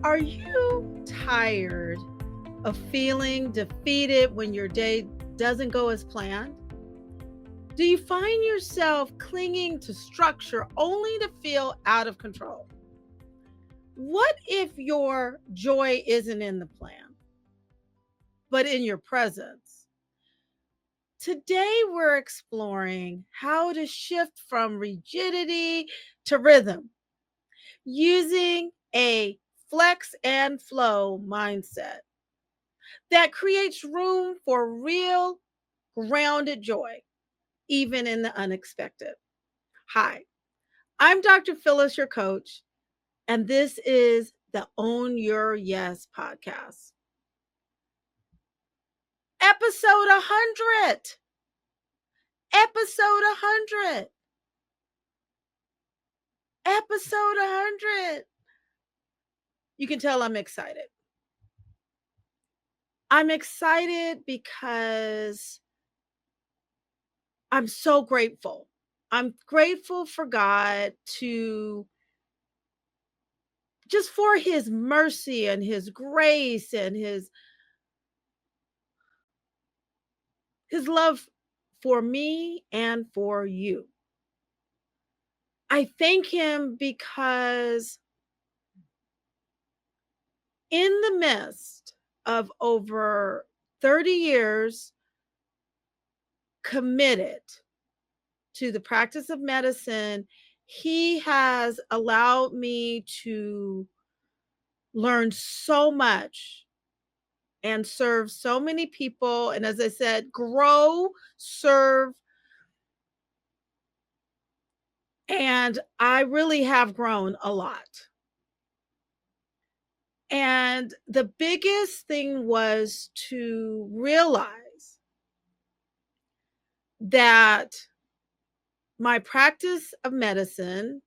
Are you tired of feeling defeated when your day doesn't go as planned? Do you find yourself clinging to structure only to feel out of control? What if your joy isn't in the plan, but in your presence? Today, we're exploring how to shift from rigidity to rhythm using a flex and flow mindset that creates room for real, grounded joy, even in the unexpected. Hi, I'm Dr. Phyllis, your coach, and this is the Own Your Yes podcast. Episode 100. Episode 100. Episode 100. You can tell I'm excited. I'm excited because I'm so grateful. I'm grateful for God to just for his mercy and his grace and his love for me and for you. I thank him because in the midst of over 30 years committed to the practice of medicine, he has allowed me to learn so much and serve so many people. And as I said, grow, serve. And I really have grown a lot. And the biggest thing was to realize that my practice of medicine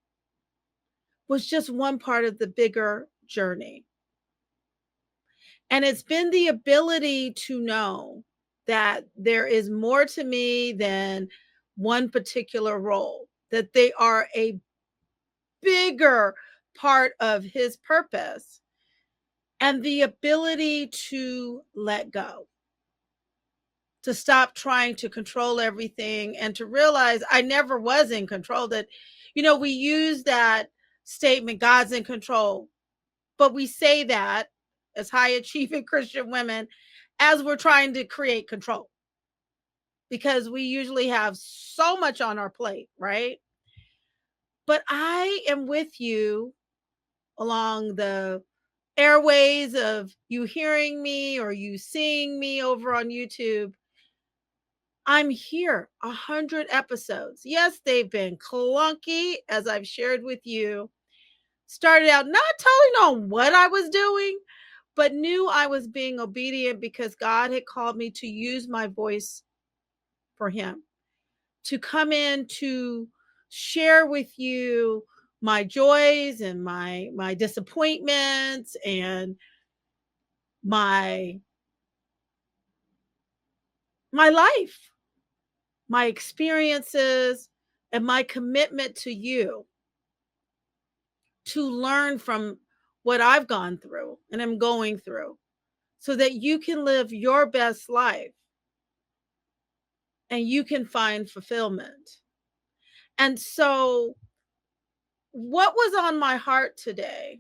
was just one part of the bigger journey. And it's been the ability to know that there is more to me than one particular role, that they are a bigger part of his purpose, and the ability to let go, to stop trying to control everything and to realize I never was in control. That, we use that statement, God's in control, but we say that as high achieving Christian women as we're trying to create control because we usually have so much on our plate, right? But I am with you along the airways of you hearing me or you seeing me over on YouTube. I'm here 100 episodes. Yes, they've been clunky, as I've shared with you. Started out not totally knowing what I was doing, but knew I was being obedient because God had called me to use my voice for him, to come in to share with you my joys and my disappointments and my life, my experiences, and my commitment to you to learn from what I've gone through and am going through so that you can live your best life and you can find fulfillment. And so, what was on my heart today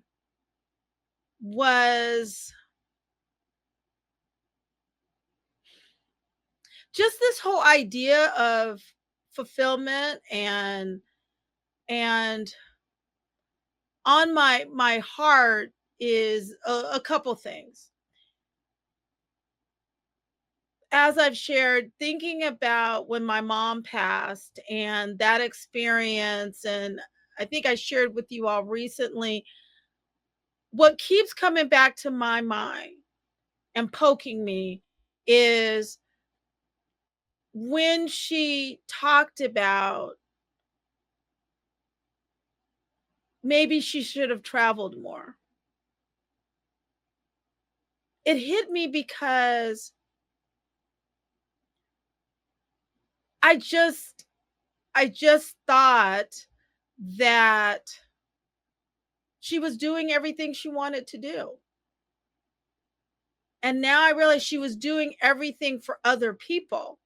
was just this whole idea of fulfillment and on my heart is a couple things. As I've shared, thinking about when my mom passed and that experience, and I think I shared with you all recently, what keeps coming back to my mind and poking me is when she talked about maybe she should have traveled more. It hit me because I just I just thought that she was doing everything she wanted to do. And now I realize she was doing everything for other people.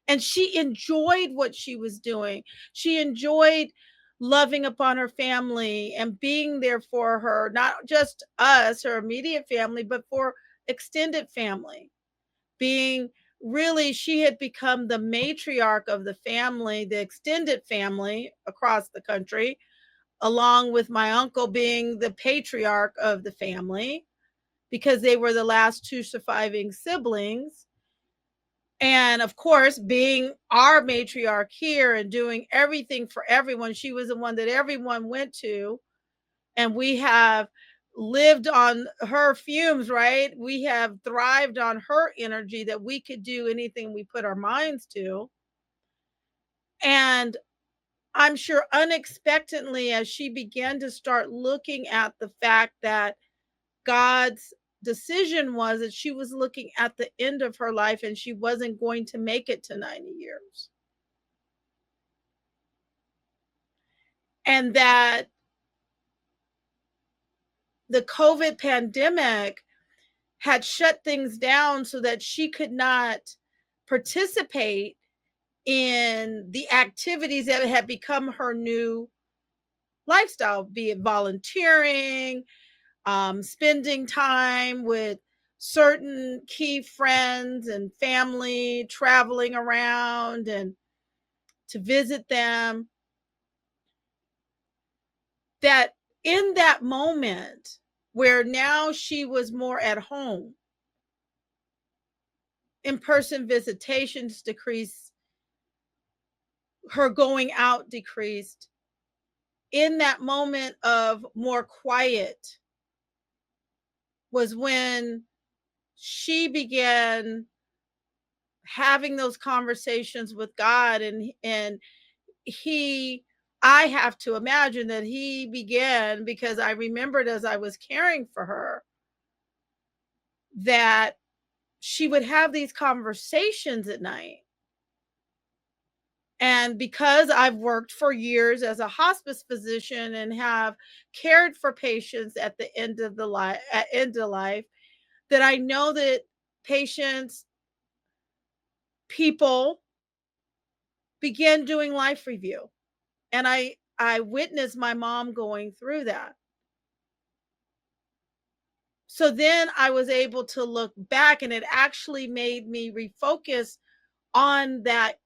And she enjoyed what she was doing. She enjoyed loving upon her family and being there for her, not just us, her immediate family, but for extended family. Being really, she had become the matriarch of the family, the extended family across the country, along with my uncle being the patriarch of the family because they were the last two surviving siblings. And of course, being our matriarch here and doing everything for everyone, she was the one that everyone went to. And we have lived on her fumes, right? We have thrived on her energy that we could do anything we put our minds to. And I'm sure unexpectedly, as she began to start looking at the fact that God's decision was that she was looking at the end of her life and she wasn't going to make it to 90 years. And that the COVID pandemic had shut things down so that she could not participate in the activities that had become her new lifestyle, be it volunteering, spending time with certain key friends and family, traveling around and to visit them. That in that moment where now she was more at home, in-person visitations decreased, her going out decreased. In that moment of more quiet was when she began having those conversations with God, and he, I have to imagine that he began, because I remembered as I was caring for her that she would have these conversations at night. And because I've worked for years as a hospice physician and have cared for patients at the end of the life, at end of life, that I know that patients, people begin doing life review. And I witnessed my mom going through that. So then I was able to look back, and it actually made me refocus on that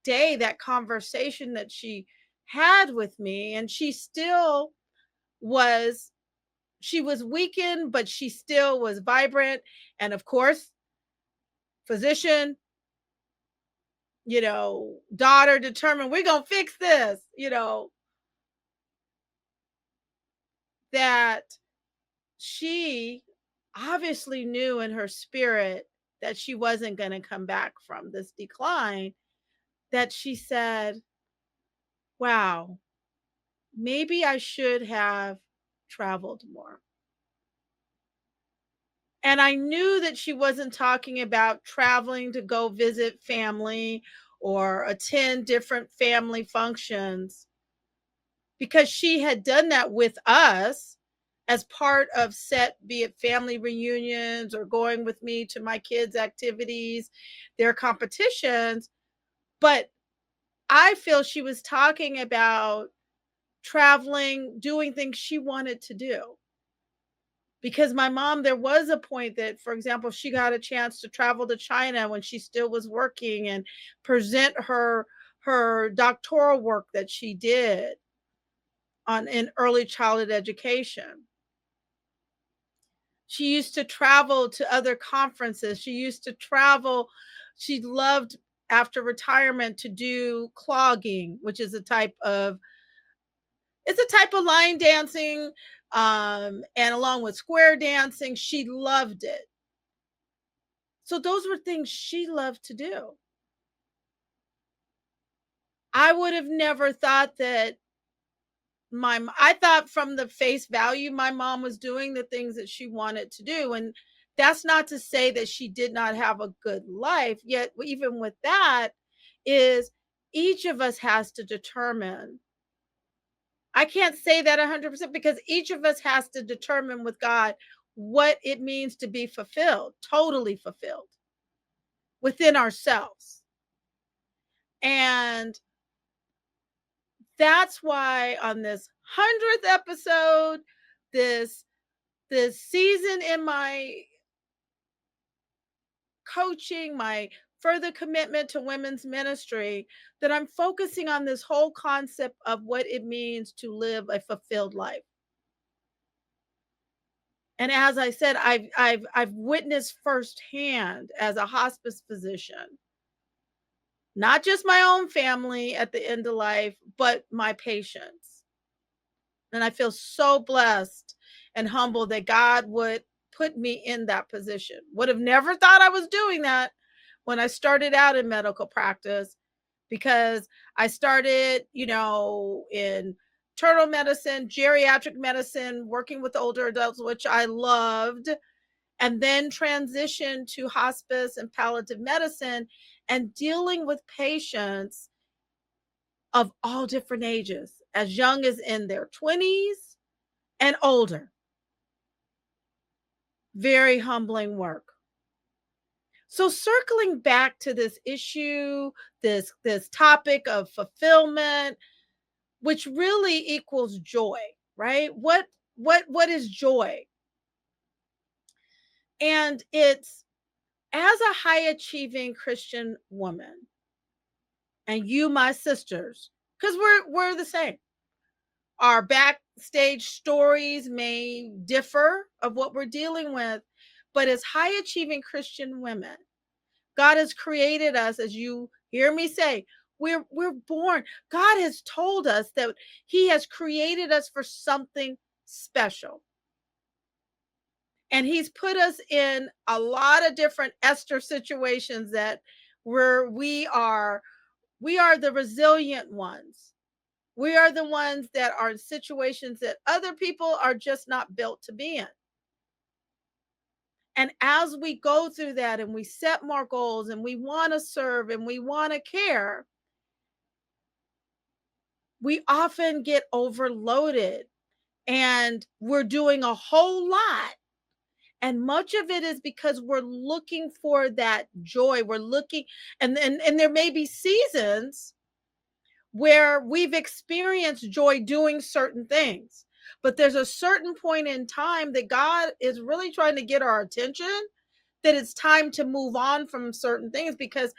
day, that conversation that she had with me. And she still was, she was weakened, but she still was vibrant. And of course, physician, daughter determined, we're going to fix this, that she obviously knew in her spirit that she wasn't going to come back from this decline, that she said, wow, maybe I should have traveled more. And I knew that she wasn't talking about traveling to go visit family or attend different family functions, because she had done that with us as part of set, be it family reunions or going with me to my kids' activities, their competitions. But I feel she was talking about traveling, doing things she wanted to do. Because my mom, there was a point that, for example, she got a chance to travel to China when she still was working and present her doctoral work that she did on in early childhood education. She used to travel to other conferences. She used to travel. She loved, after retirement, to do clogging, which is a type of, it's a type of line dancing, and along with square dancing, she loved it. So those were things she loved to do. I would have never thought that I thought from the face value my mom was doing the things that she wanted to do. And that's not to say that she did not have a good life. Yet even with that, is each of us has to determine. I can't say that 100% because each of us has to determine with God what it means to be fulfilled, totally fulfilled within ourselves. And that's why on this 100th episode, this this season in my coaching, my further commitment to women's ministry, that I'm focusing on this whole concept of what it means to live a fulfilled life. And as I said, I've witnessed firsthand as a hospice physician, not just my own family at the end of life, but my patients. And I feel so blessed and humbled that God would put me in that position. Would have never thought I was doing that when I started out in medical practice, because I started, in internal medicine, geriatric medicine, working with older adults, which I loved, and then transitioned to hospice and palliative medicine and dealing with patients of all different ages, as young as in their 20s and older. Very humbling work. So circling back to this issue, this topic of fulfillment, which really equals joy, right? What is joy? And it's, as a high achieving Christian woman, and you, my sisters, because we're the same. Our backstage stories may differ of what we're dealing with, but as high achieving Christian women, God has created us, as you hear me say, we're born. God has told us that he has created us for something special. And he's put us in a lot of different Esther situations that where we are the resilient ones. We are the ones that are in situations that other people are just not built to be in. And as we go through that and we set more goals and we want to serve and we want to care, we often get overloaded and we're doing a whole lot. And much of it is because we're looking for that joy. We're looking, and there may be seasons where we've experienced joy doing certain things. But there's a certain point in time that God is really trying to get our attention, that it's time to move on from certain things, because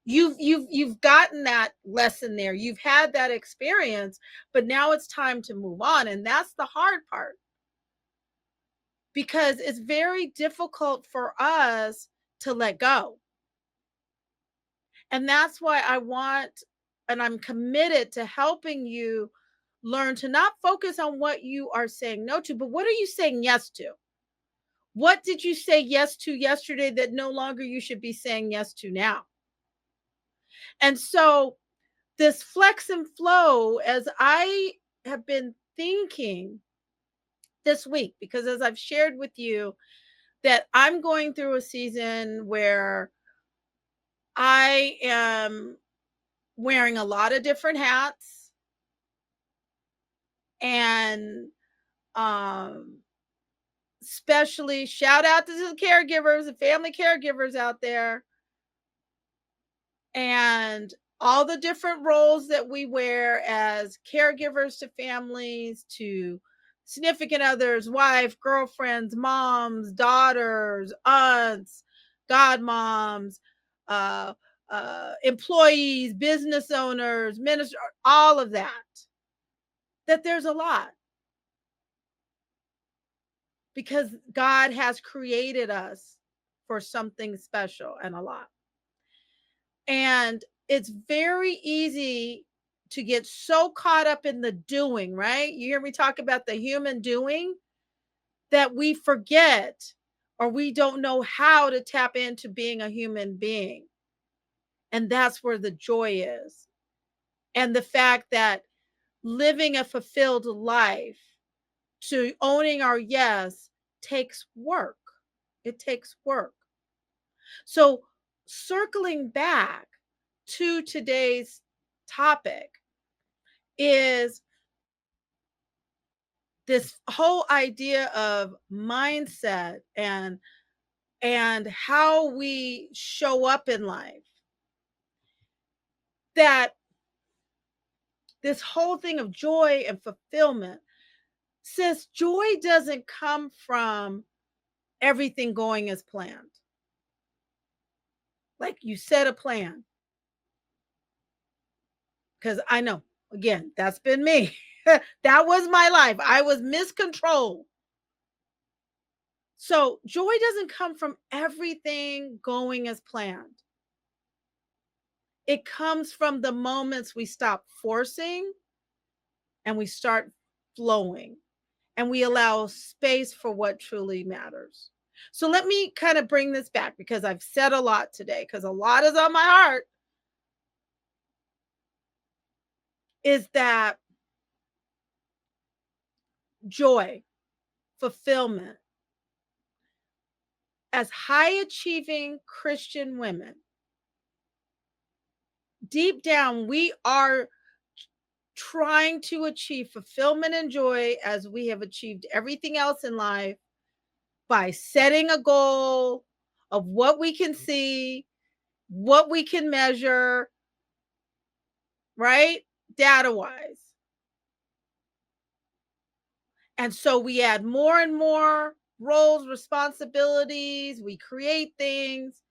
you've gotten that lesson there. You've had that experience, but now it's time to move on. And that's the hard part, because it's very difficult for us to let go. And that's why I want, and I'm committed to helping you learn to not focus on what you are saying no to, but what are you saying yes to? What did you say yes to yesterday that no longer you should be saying yes to now? And so this flex and flow, as I have been thinking this week, because as I've shared with you, that I'm going through a season where I am wearing a lot of different hats, and um especially shout out to the caregivers and family caregivers out there, and all the different roles that we wear as caregivers to families, to significant others, wife, girlfriends, moms, daughters, aunts, godmoms, uh, employees, business owners, minister, all of that. That there's a lot, because God has created us for something special and a lot. And it's very easy to get so caught up in the doing, right? You hear me talk about the human doing, that we forget, or we don't know how to tap into being a human being. And that's where the joy is. And the fact that living a fulfilled life, to owning our yes, takes work. It takes work. So, circling back to today's topic is, this whole idea of mindset and how we show up in life, that this whole thing of joy and fulfillment, says joy doesn't come from everything going as planned. Like you set a plan, because I know, again, that's been me. That was my life. I was miscontrolled. So joy doesn't come from everything going as planned. It comes from the moments we stop forcing and we start flowing and we allow space for what truly matters. So let me kind of bring this back, because I've said a lot today, because a lot is on my heart. Is that joy, fulfillment, as high achieving Christian women, deep down, we are trying to achieve fulfillment and joy as we have achieved everything else in life, by setting a goal of what we can see, what we can measure, right? Data wise. And so we add more and more roles, responsibilities, we create things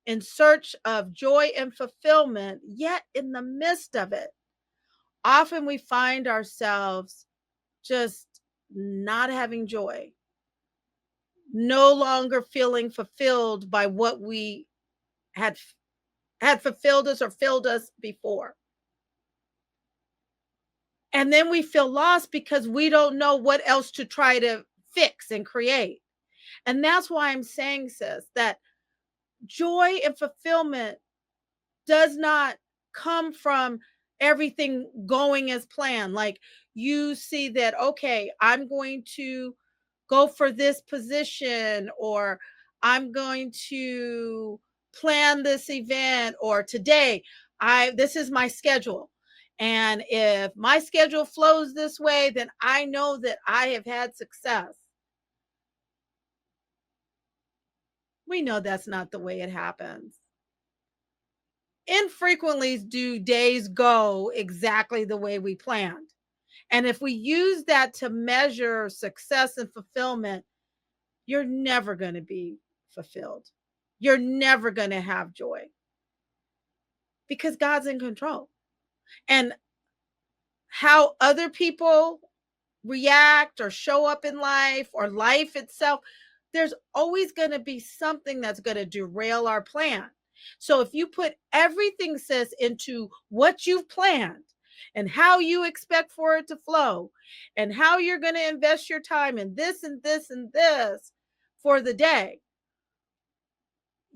in search of joy and fulfillment. Yet, in the midst of it, often we find ourselves just not having joy, no longer feeling fulfilled by what we had fulfilled us or filled us before. And then we feel lost because we don't know what else to try to fix and create. And that's why I'm saying, sis, that joy and fulfillment does not come from everything going as planned. Like you see that, okay, I'm going to go for this position, or I'm going to plan this event, or today this is my schedule. And if my schedule flows this way, then I know that I have had success. We know that's not the way it happens. Infrequently do days go exactly the way we planned. And if we use that to measure success and fulfillment, you're never going to be fulfilled. You're never going to have joy, because God's in control. And how other people react or show up in life, or life itself, there's always going to be something that's going to derail our plan. So if you put everything, sis, into what you've planned and how you expect for it to flow and how you're going to invest your time in this and this and this for the day,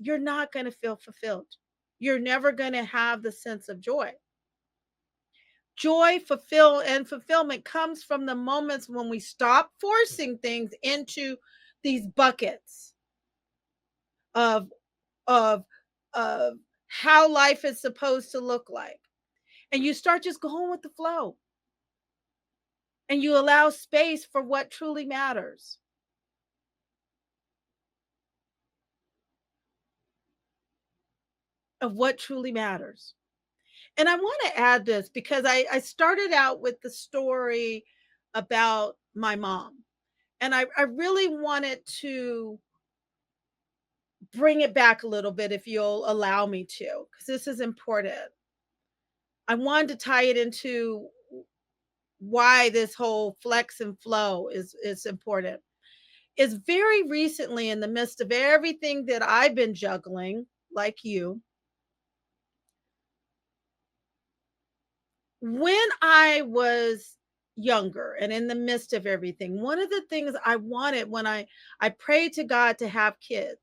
you're not going to feel fulfilled. You're never going to have the sense of joy. Joy, fulfillment comes from the moments when we stop forcing things into these buckets of of of how life is supposed to look like, and you start just going with the flow, and you allow space for what truly matters. Of what truly matters. And I want to add this, because I started out with the story about my mom, and I really wanted to bring it back a little bit, if you'll allow me to, because this is important. I wanted to tie it into why this whole flex and flow is important. Is very recently, in the midst of everything that I've been juggling, like you, when I was younger and in the midst of everything, one of the things I wanted when I prayed to God to have kids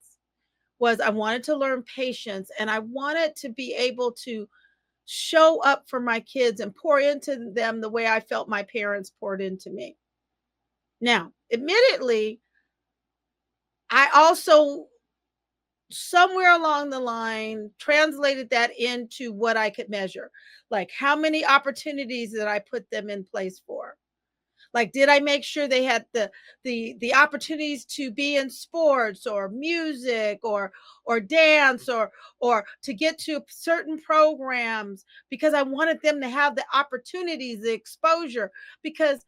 was I wanted to learn patience, and I wanted to be able to show up for my kids and pour into them the way I felt my parents poured into me. Now, admittedly, I also somewhere along the line translated that into what I could measure. Like how many opportunities that I put them in place for. Like, did I make sure they had the opportunities to be in sports or music or dance or to get to certain programs, because I wanted them to have the opportunities, the exposure, because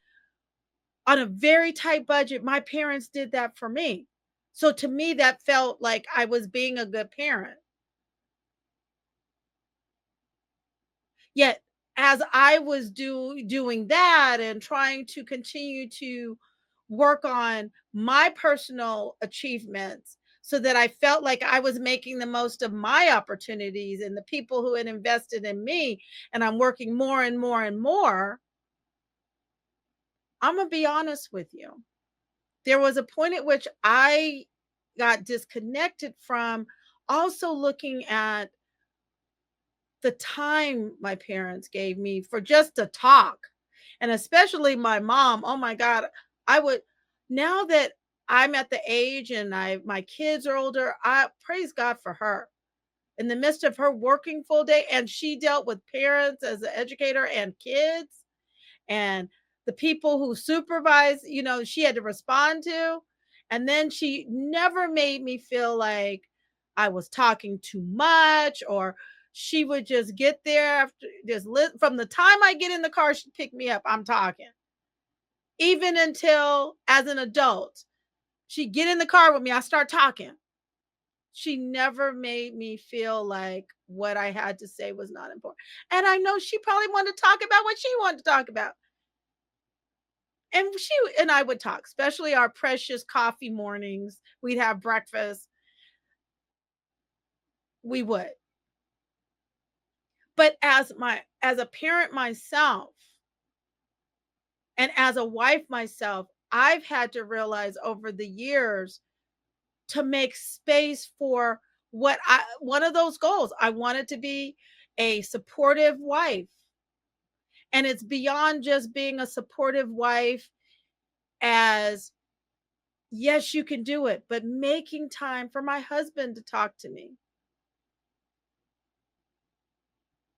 on a very tight budget, my parents did that for me. So to me, that felt like I was being a good parent. Yet, as I was doing that and trying to continue to work on my personal achievements so that I felt like I was making the most of my opportunities and the people who had invested in me, and I'm working more and more and more, I'm gonna be honest with you. There was a point at which I got disconnected from also looking at the time my parents gave me for just to talk. And especially my mom, oh my God, I would, now that I'm at the age and my kids are older, I praise God for her. In the midst of her working full day, and she dealt with parents as an educator and kids and the people who supervise, she had to respond to. And then she never made me feel like I was talking too much, or she would just get there after from the time I get in the car, she'd pick me up. I'm talking. Even until as an adult, she'd get in the car with me, I start talking. She never made me feel like what I had to say was not important. And I know she probably wanted to talk about what she wanted to talk about. And she and I would talk, especially our precious coffee mornings. We'd have breakfast. We would. But as a parent myself and as a wife myself, I've had to realize over the years to make space for what I one of those goals. I wanted to be a supportive wife. And it's beyond just being a supportive wife as yes, you can do it, but making time for my husband to talk to me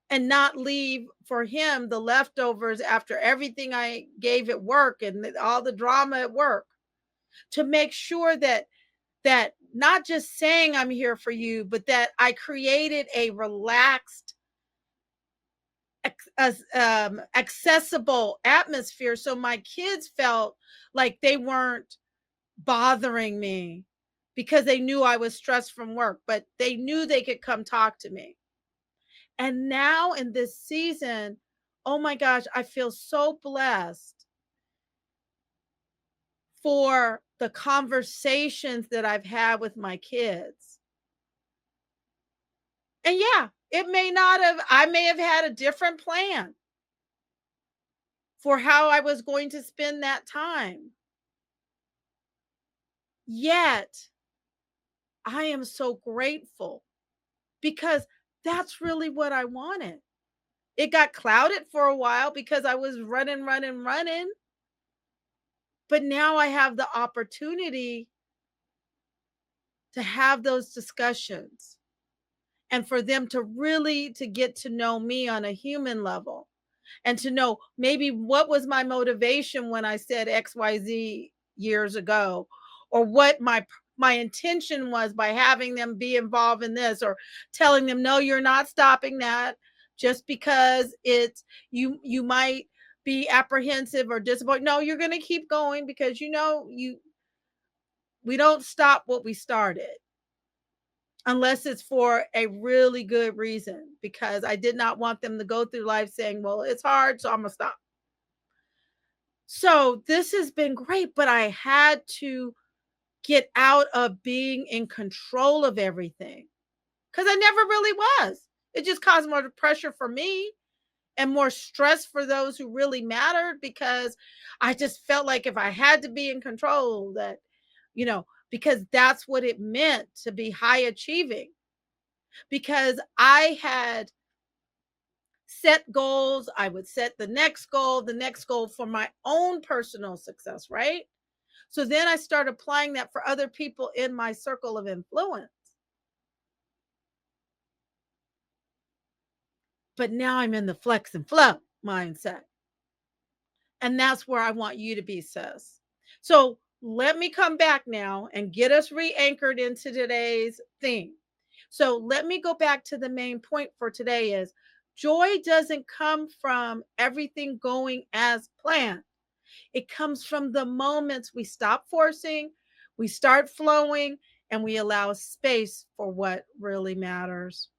and not leave for him the leftovers after everything I gave at work and all the drama at work, to make sure that not just saying I'm here for you, but that I created a relaxed, accessible atmosphere so my kids felt like they weren't bothering me because they knew I was stressed from work, but they knew they could come talk to me. And now in this season, oh my gosh, I feel so blessed for the conversations that I've had with my kids. And yeah, it may not have, I may have had a different plan for how I was going to spend that time. Yet, I am so grateful because that's really what I wanted. It got clouded for a while because I was running, running, running. But now I have the opportunity to have those discussions and for them to really to get to know me on a human level and to know maybe what was my motivation when I said XYZ years ago, or what my intention was by having them be involved in this, or telling them no, you're not stopping that just because it's you might be apprehensive or disappointed. No, you're going to keep going because you we don't stop what we started unless it's for a really good reason, because I did not want them to go through life saying, well, it's hard, so I'm going to stop. So this has been great, but I had to get out of being in control of everything because I never really was. It just caused more pressure for me and more stress for those who really mattered, because I just felt like if I had to be in control, that, because that's what it meant to be high achieving. Because I had set goals, I would set the next goal for my own personal success, right? So then I started applying that for other people in my circle of influence. But now I'm in the flex and flow mindset. And that's where I want you to be, sis. So let me come back now and get us re anchored into today's theme. So let me go back to the main point for today is joy doesn't come from everything going as planned. It comes from the moments we stop forcing, we start flowing, and we allow space for what really matters.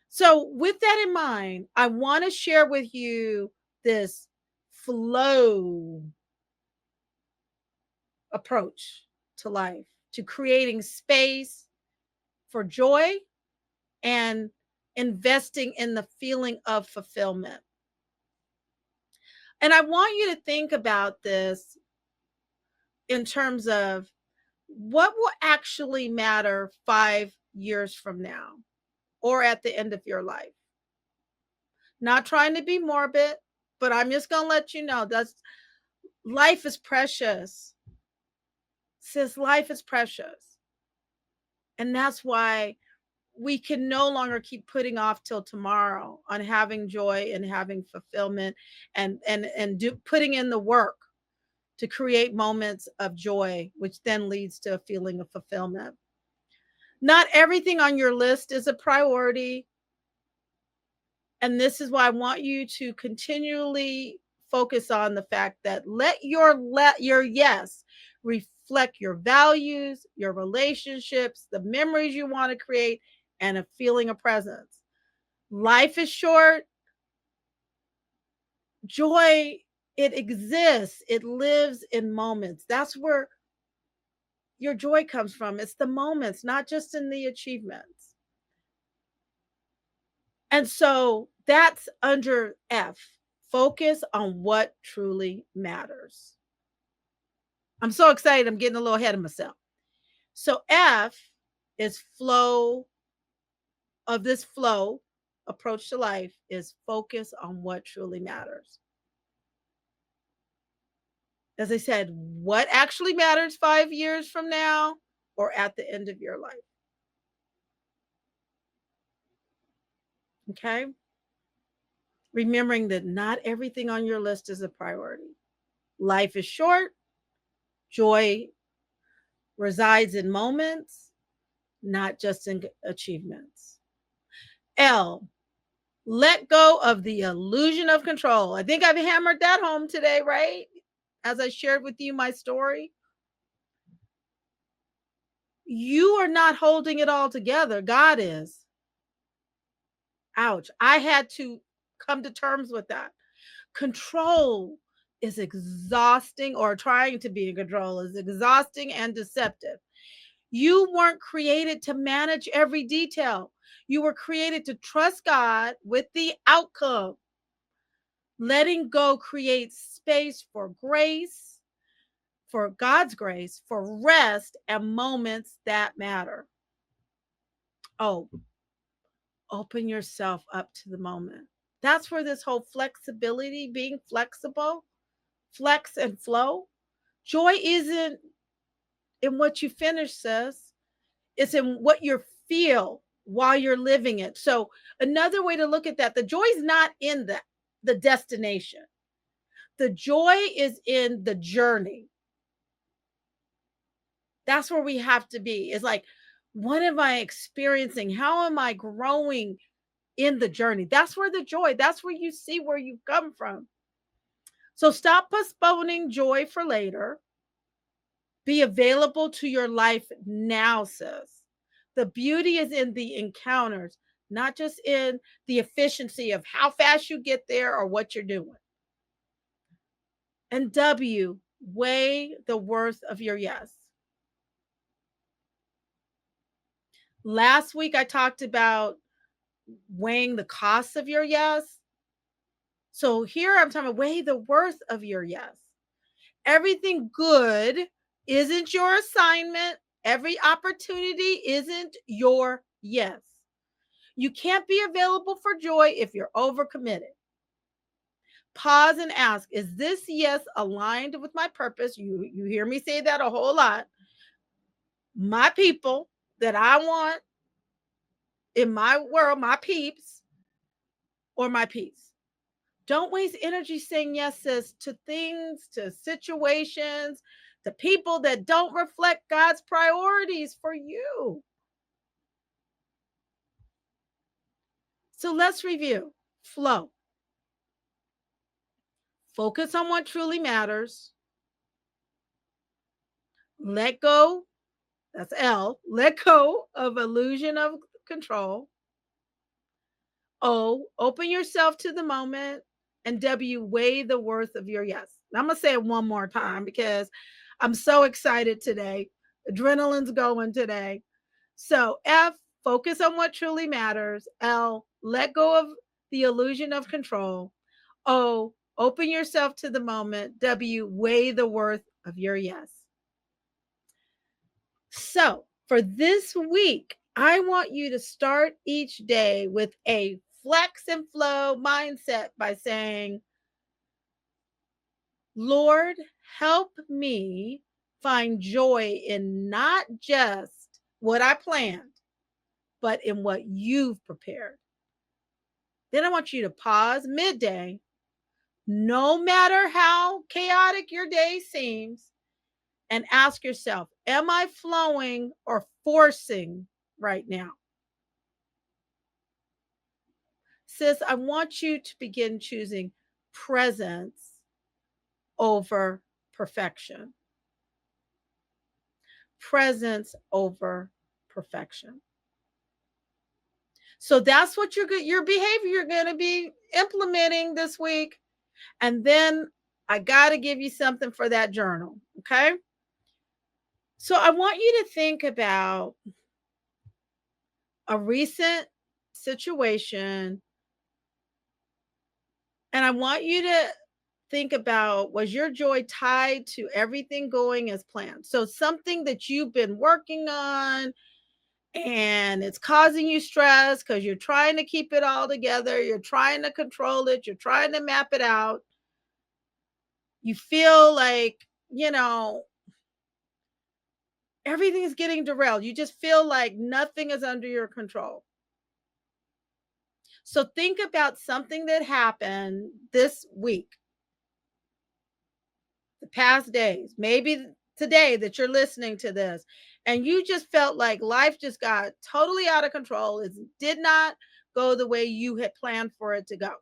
So, with that in mind, I want to share with you this flow approach to life, to creating space for joy and investing in the feeling of fulfillment. And I want you to think about this in terms of what will actually matter 5 years from now or at the end of your life. Not trying to be morbid, but I'm just going to let you know that's life is precious. Sis, life is precious. And that's why we can no longer keep putting off till tomorrow on having joy and having fulfillment and putting in the work to create moments of joy, which then leads to a feeling of fulfillment. Not everything on your list is a priority. And this is why I want you to continually focus on the fact that let your yes reflect your values, your relationships, the memories you want to create, and a feeling of presence. Life is short. Joy, it exists. It lives in moments. That's where your joy comes from. It's the moments, not just in the achievements. And so that's under F. Focus on what truly matters. I'm so excited. I'm getting a little ahead of myself. So F is flow of this flow approach to life is focus on what truly matters. As I said, what actually matters 5 years from now or at the end of your life. Okay. Remembering that not everything on your list is a priority. Life is short. Joy resides in moments, not just in achievements. L, let go of the illusion of control. I think I've hammered that home today, right? As I shared with you my story. You are not holding it all together. God is. Ouch. I had to come to terms with that. Control is exhausting, or trying to be in control is exhausting and deceptive. You weren't created to manage every detail. You were created to trust God with the outcome. Letting go creates space for grace, for God's grace, for rest and moments that matter. Oh, open yourself up to the moment. That's where this whole flexibility, being flexible, flex and flow. Joy isn't in what you finish, sis. It's in what you feel while you're living it. So another way to look at that, the joy is not in the destination. The joy is in the journey. That's where we have to be. It's like, what am I experiencing? How am I growing in the journey? That's where the joy, that's where you see where you've come from. So stop postponing joy for later. Be available to your life now, sis. The beauty is in the encounters, not just in the efficiency of how fast you get there or what you're doing. And W, weigh the worth of your yes. Last week, I talked about weighing the cost of your yes. So here I'm talking about weigh the worth of your yes. Everything good isn't your assignment. Every opportunity isn't your yes. You can't be available for joy if you're overcommitted. Pause and ask, is this yes aligned with my purpose? You hear me say that a whole lot. My people that I want in my world, my peeps, or my peace. Don't waste energy saying yes, sis, to things, to situations, to people that don't reflect God's priorities for you. So let's review. Flow. Focus on what truly matters. Let go. That's L. Let go of illusion of control. O, open yourself to the moment. And W, weigh the worth of your yes. I'm going to say it one more time because I'm so excited today. Adrenaline's going today. So F, focus on what truly matters. L, let go of the illusion of control. O, open yourself to the moment. W, weigh the worth of your yes. So for this week, I want you to start each day with a flex and flow mindset by saying, Lord, help me find joy in not just what I planned, but in what you've prepared. Then I want you to pause midday, no matter how chaotic your day seems, and ask yourself, am I flowing or forcing right now? Sis, I want you to begin choosing presence over perfection. Presence over perfection. So that's what your behavior you're going to be implementing this week. And then I got to give you something for that journal. Okay. So I want you to think about a recent situation. And I want you to think about, was your joy tied to everything going as planned? So something that you've been working on and it's causing you stress because you're trying to keep it all together, you're trying to control it, you're trying to map it out. You feel like, everything's getting derailed. You just feel like nothing is under your control. So think about something that happened this week, the past days, maybe today that you're listening to this, and you just felt like life just got totally out of control. It did not go the way you had planned for it to go.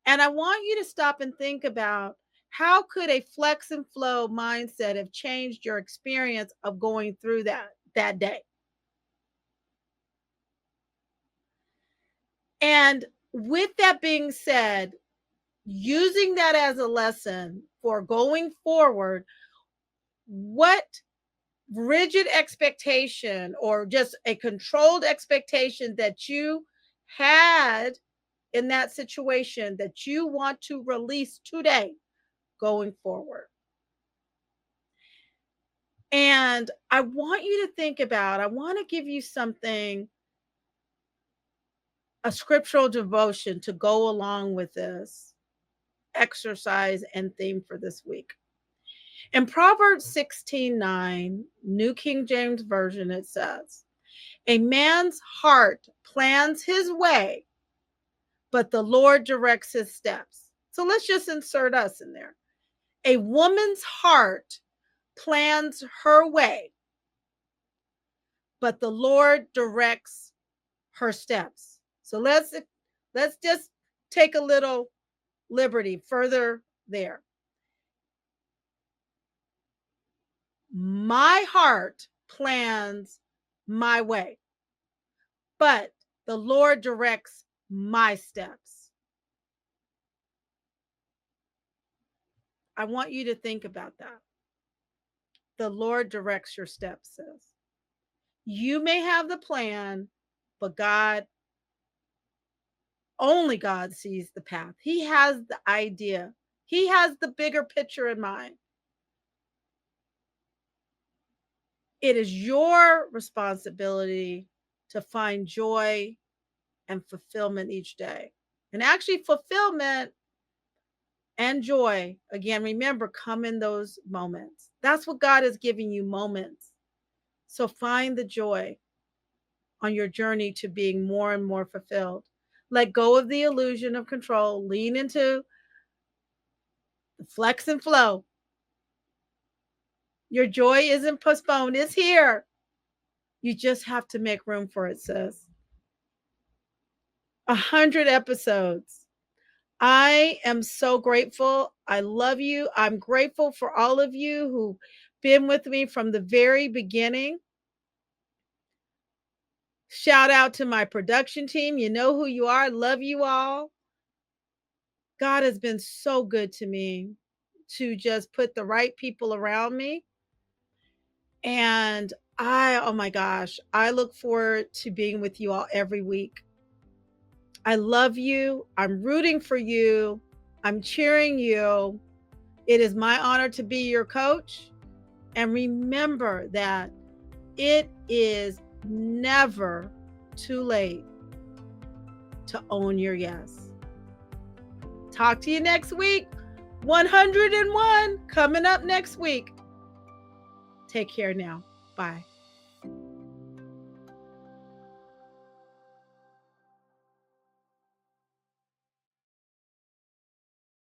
And I want you to stop and think about, how could a flex and flow mindset have changed your experience of going through that day? And with that being said, using that as a lesson for going forward, what rigid expectation or just a controlled expectation that you had in that situation that you want to release today going forward? And I want you to think about, I want to give you something, a scriptural devotion to go along with this exercise and theme for this week. In Proverbs 16:9, New King James Version, it says, a man's heart plans his way, but the Lord directs his steps. So let's just insert us in there. A woman's heart plans her way, but the Lord directs her steps. So let's just take a little liberty further there. My heart plans my way, but the Lord directs my steps. I want you to think about that. The Lord directs your steps, sis. You may have the plan, but only God sees the path. He has the idea. He has the bigger picture in mind. It is your responsibility to find joy and fulfillment each day. And actually, fulfillment and joy, again, remember, come in those moments. That's what God is giving you, moments. So find the joy on your journey to being more and more fulfilled. Let go of the illusion of control. Lean into the flex and flow. Your joy isn't postponed, it's here. You just have to make room for it, sis. 100 episodes. I am so grateful. I love you. I'm grateful for all of you who've been with me from the very beginning. Shout out to my production team. You know who you are. Love you all. God has been so good to me to just put the right people around me. And oh my gosh, I look forward to being with you all every week. I love you. I'm rooting for you. I'm cheering you. It is my honor to be your coach. And remember that it is never too late to own your yes. Talk to you next week. 101 coming up next week. Take care now. Bye.